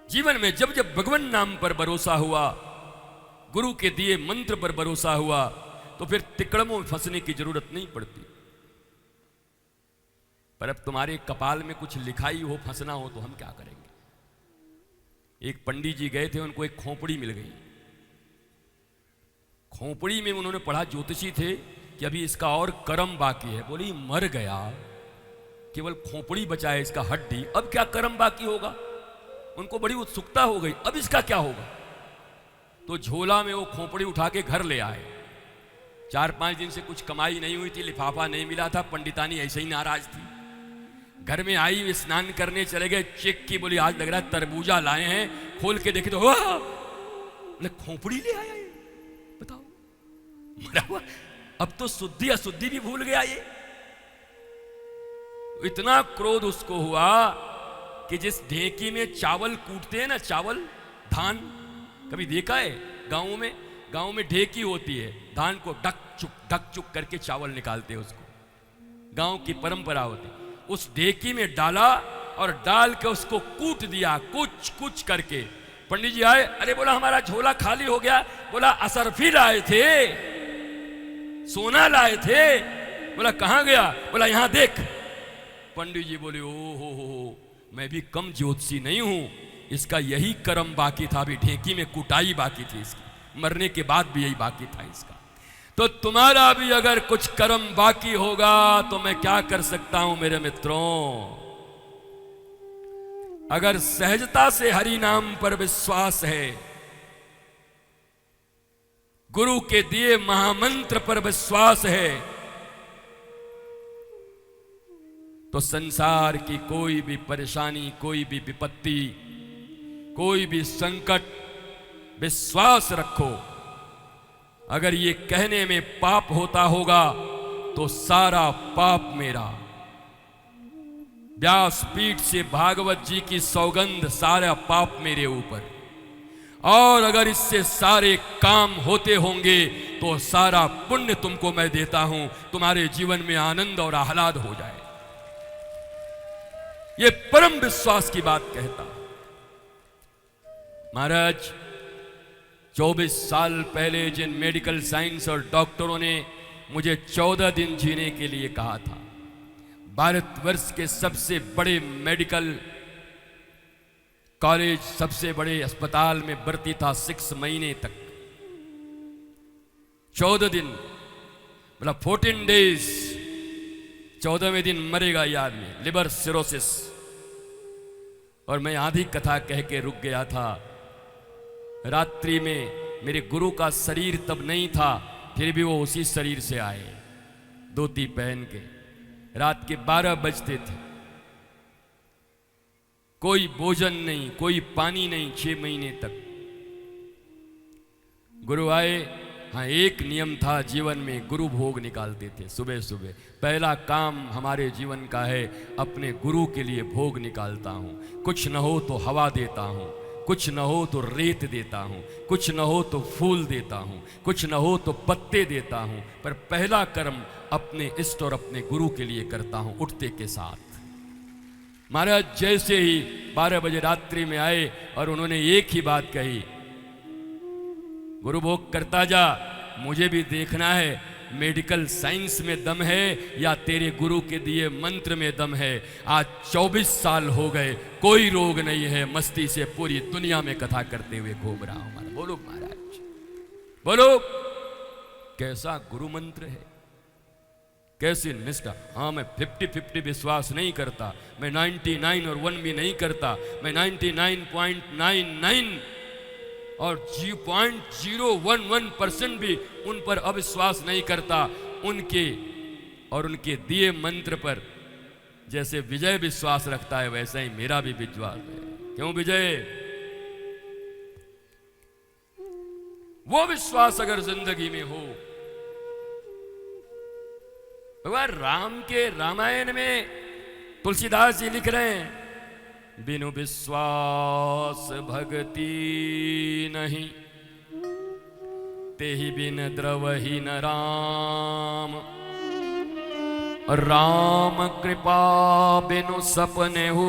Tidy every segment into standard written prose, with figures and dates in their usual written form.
जीवन में जब जब भगवान नाम पर भरोसा हुआ, गुरु के दिए मंत्र पर भरोसा हुआ, तो फिर तिकड़मों में फंसने की जरूरत नहीं पड़ती। पर अब तुम्हारे कपाल में कुछ लिखाई हो, फंसना हो, तो हम क्या करेंगे? एक पंडित जी गए थे, उनको एक खोपड़ी मिल गई। खोपड़ी में उन्होंने पढ़ा, ज्योतिषी थे, कि अभी इसका और कर्म बाकी है। बोली मर गया, केवल खोपड़ी बचा है, इसका हड्डी, अब क्या कर्म बाकी होगा? उनको बड़ी उत्सुकता हो गई, अब इसका क्या होगा? तो झोला में वो खोपड़ी उठा के घर ले आए। 4-5 दिन से कुछ कमाई नहीं हुई थी, लिफाफा नहीं मिला था, पंडितानी ऐसे ही नाराज थी। घर में आई, वे स्नान करने चले गए, चेक की, बोली आज लग रहा है तरबूजा लाए हैं, खोल के देखे तो बोले खोपड़ी ले आया ये, बताओ मरा हुआ। अब तो शुद्धि अशुद्धि भी भूल गया ये। इतना क्रोध उसको हुआ कि जिस ढेकी में चावल कूटते हैं ना, चावल धान, कभी देखा है गांवों में? गांव में ढेकी होती है, धान को ढक चुक करके चावल निकालते हैं, उसको गांव की परंपरा होती। उस ढेकी में डाला और डाल के उसको कूट दिया, कुछ कुछ करके। पंडित जी आए, अरे बोला हमारा झोला खाली हो गया। बोला असरफी लाए थे, सोना लाए थे। बोला कहां गया? बोला यहां देख। पंडित जी बोले ओ हो, मैं भी कम ज्योतिषी नहीं हूं, इसका यही कर्म बाकी था, अभी ढेकी में कुटाई बाकी थी इसकी, मरने के बाद भी यही बाकी था इसका। तो तुम्हारा भी अगर कुछ कर्म बाकी होगा तो मैं क्या कर सकता हूं मेरे मित्रों? अगर सहजता से हरि नाम पर विश्वास है, गुरु के दिए महामंत्र पर विश्वास है, तो संसार की कोई भी परेशानी, कोई भी विपत्ति, कोई भी संकट, विश्वास रखो, अगर ये कहने में पाप होता होगा तो सारा पाप मेरा। व्यासपीठ से भागवत जी की सौगंध, सारा पाप मेरे ऊपर। और अगर इससे सारे काम होते होंगे तो सारा पुण्य तुमको मैं देता हूं, तुम्हारे जीवन में आनंद और आह्लाद हो जाए। ये परम विश्वास की बात कहता। महाराज 24 साल पहले जिन मेडिकल साइंस और डॉक्टरों ने मुझे 14 दिन जीने के लिए कहा था, भारतवर्ष के सबसे बड़े मेडिकल कॉलेज, सबसे बड़े अस्पताल में भर्ती था 6 महीने तक, 14 दिन, मतलब 14 डेज, 14वें दिन मरेगा ये आदमी, लिवर सिरोसिस। और मैं आधी कथा कह के रुक गया था। रात्रि में मेरे गुरु का शरीर तब नहीं था, फिर भी वो उसी शरीर से आए, धोती पहन के। रात के 12 बजते थे, कोई भोजन नहीं, कोई पानी नहीं, 6 महीने तक। गुरु आए। हाँ, एक नियम था जीवन में, गुरु भोग निकालते थे सुबह सुबह। पहला काम हमारे जीवन का है, अपने गुरु के लिए भोग निकालता हूं। कुछ न हो तो हवा देता हूं, कुछ न हो तो रेत देता हूं, कुछ न हो तो फूल देता हूं, कुछ न हो तो पत्ते देता हूं, पर पहला कर्म अपने इष्ट और अपने गुरु के लिए करता हूं, उठते के साथ। महाराज जैसे ही 12 बजे रात्रि में आए और उन्होंने एक ही बात कही, गुरु भोग करता जा, मुझे भी देखना है मेडिकल साइंस में दम है या तेरे गुरु के दिए मंत्र में दम है। आज 24 साल हो गए, कोई रोग नहीं है, मस्ती से पूरी दुनिया में कथा करते हुए घूम रहा हूं। बोलो महाराज, बोलो कैसा गुरु मंत्र है, कैसी निष्ठा। हाँ, मैं 50-50 विश्वास नहीं करता, मैं 99 और 1 भी नहीं करता, मैं 99.99 और 0.011% भी उन पर अविश्वास नहीं करता। उनके और उनके दिए मंत्र पर जैसे विजय विश्वास रखता है, वैसा ही मेरा भी विश्वास है। क्यों विजय? वो विश्वास अगर जिंदगी में हो। भगवान राम के रामायण में तुलसीदास जी लिख रहे हैं, बिनु विश्वास भक्ति नहीं, तेहि बिन द्रवहि न राम। राम कृपा बिनु सपने हो,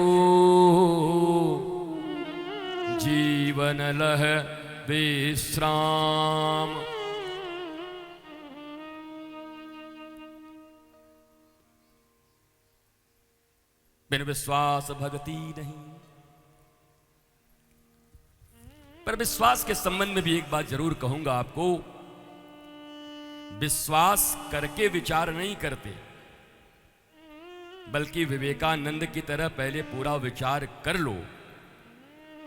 जीवन लह विश्राम। बिन विश्वास भक्ति नहीं। पर विश्वास के संबंध में भी एक बात जरूर कहूंगा आपको, विश्वास करके विचार नहीं करते, बल्कि विवेकानंद की तरह पहले पूरा विचार कर लो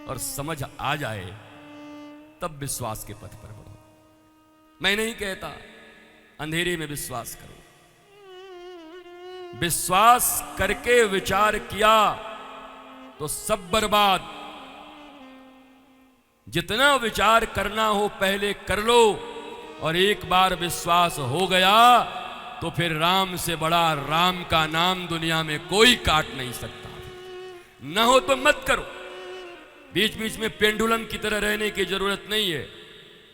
और समझ आ जाए तब विश्वास के पथ पर बढ़ो। मैं नहीं कहता अंधेरे में विश्वास करो, विश्वास करके विचार किया तो सब बर्बाद। जितना विचार करना हो पहले कर लो, और एक बार विश्वास हो गया तो फिर राम से बड़ा राम का नाम दुनिया में कोई काट नहीं सकता। न हो तो मत करो, बीच बीच में पेंडुलम की तरह रहने की जरूरत नहीं है।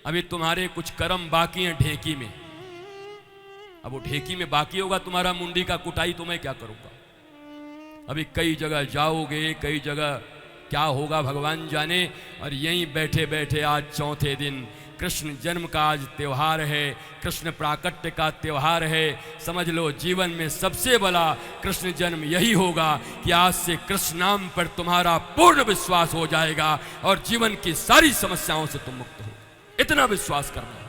अभी तुम्हारे कुछ कर्म बाकी हैं ढेकी में, अब वो ढेकी में बाकी होगा तुम्हारा मुंडी का कुटाई, तो मैं क्या करूंगा। अभी कई जगह जाओगे, कई जगह क्या होगा भगवान जाने। और यहीं बैठे बैठे आज चौथे दिन कृष्ण जन्म का आज त्योहार है, कृष्ण प्राकट्य का त्योहार है। समझ लो जीवन में सबसे बड़ा कृष्ण जन्म यही होगा कि आज से कृष्ण नाम पर तुम्हारा पूर्ण विश्वास हो जाएगा और जीवन की सारी समस्याओं से तुम मुक्त हो। इतना विश्वास करना।